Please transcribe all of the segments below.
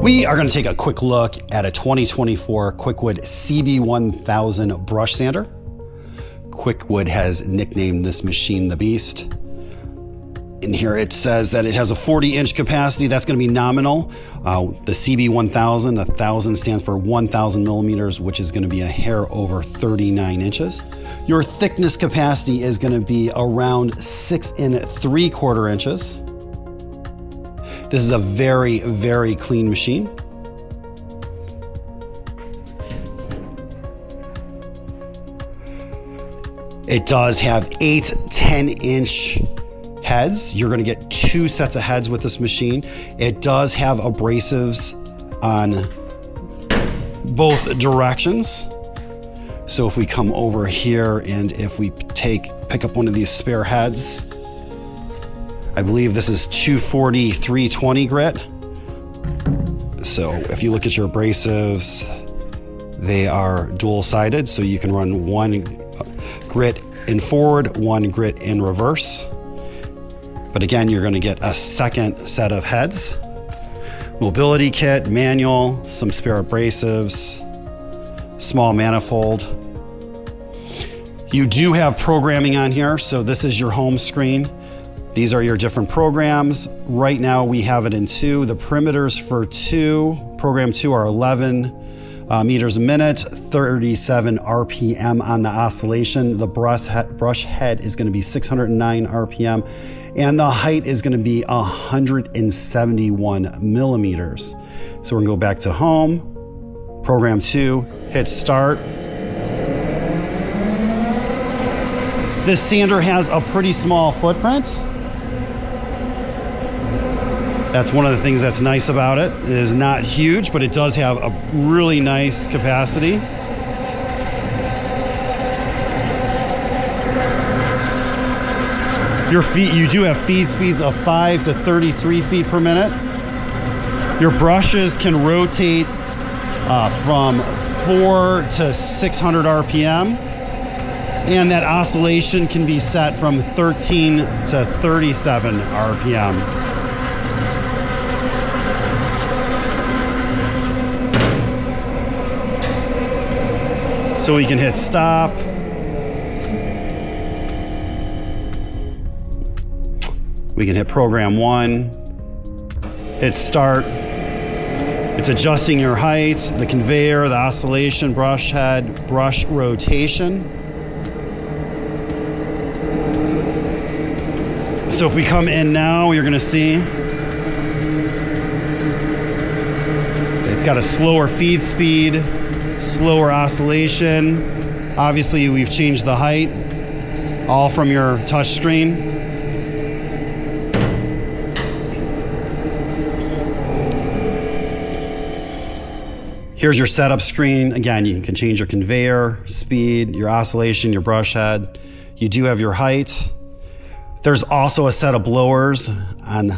We are going to take a quick look at a 2024 QuickWood CB1000 brush sander. QuickWood has nicknamed this machine the Beast. In here it says that it has a 40-inch capacity. That's going to be nominal. The CB1000, 1000 stands for 1000 millimeters, which is going to be a hair over 39 inches. Your thickness capacity is going to be around 6 3/4 inches. This is a very, very clean machine. It does have 8 10-inch heads. You're going to get 2 sets of heads with this machine. It does have abrasives on both directions. So if we come over here and if we pick up one of these spare heads, I believe this is 240 320 grit. So if you look at your abrasives, they are dual-sided, so you can run one grit in forward, one grit in reverse. But again, you're going to get a second set of heads. Mobility kit, manual, some spare abrasives, small manifold. You do have programming on here, so this is your home screen. These are your different programs. Right now we have it in 2. The parameters for program 2 are 11 meters a minute, 37 RPM on the oscillation. The brush head is going to be 609 RPM, and the height is going to be 171 millimeters. So we're going to go back to home, program 2, hit start. This sander has a pretty small footprint. That's one of the things that's nice about it. It is not huge, but it does have a really nice capacity. You do have feed speeds of 5 to 33 feet per minute. Your brushes can rotate from 4 to 600 RPM. And that oscillation can be set from 13 to 37 RPM. So we can hit stop. We can hit program 1, hit start. It's adjusting your height, the conveyor, the oscillation, brush head, brush rotation. So if we come in now, you're gonna see it's got a slower feed speed, slower oscillation. Obviously, we've changed the height, all from your touch screen. Here's your setup screen. Again, you can change your conveyor, speed, your oscillation, your brush head. You do have your height. There's also a set of blowers on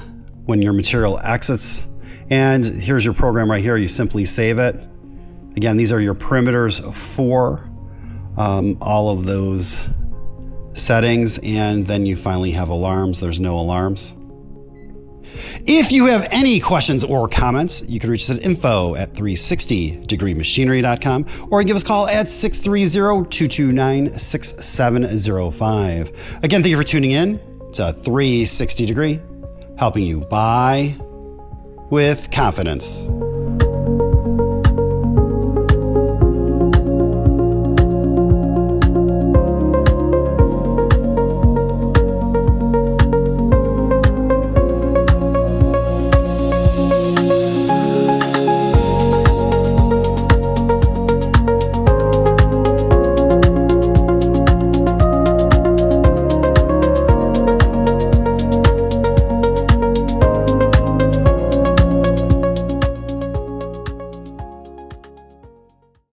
when your material exits. And here's your program right here. You simply save it. Again, these are your perimeters for all of those settings, and then you finally have alarms. There's no alarms. If you have any questions or comments, you can reach us at info@360degreemachinery.com or give us a call at 630-229-6705. Again, thank you for tuning in to 360 Degree, helping you buy with confidence.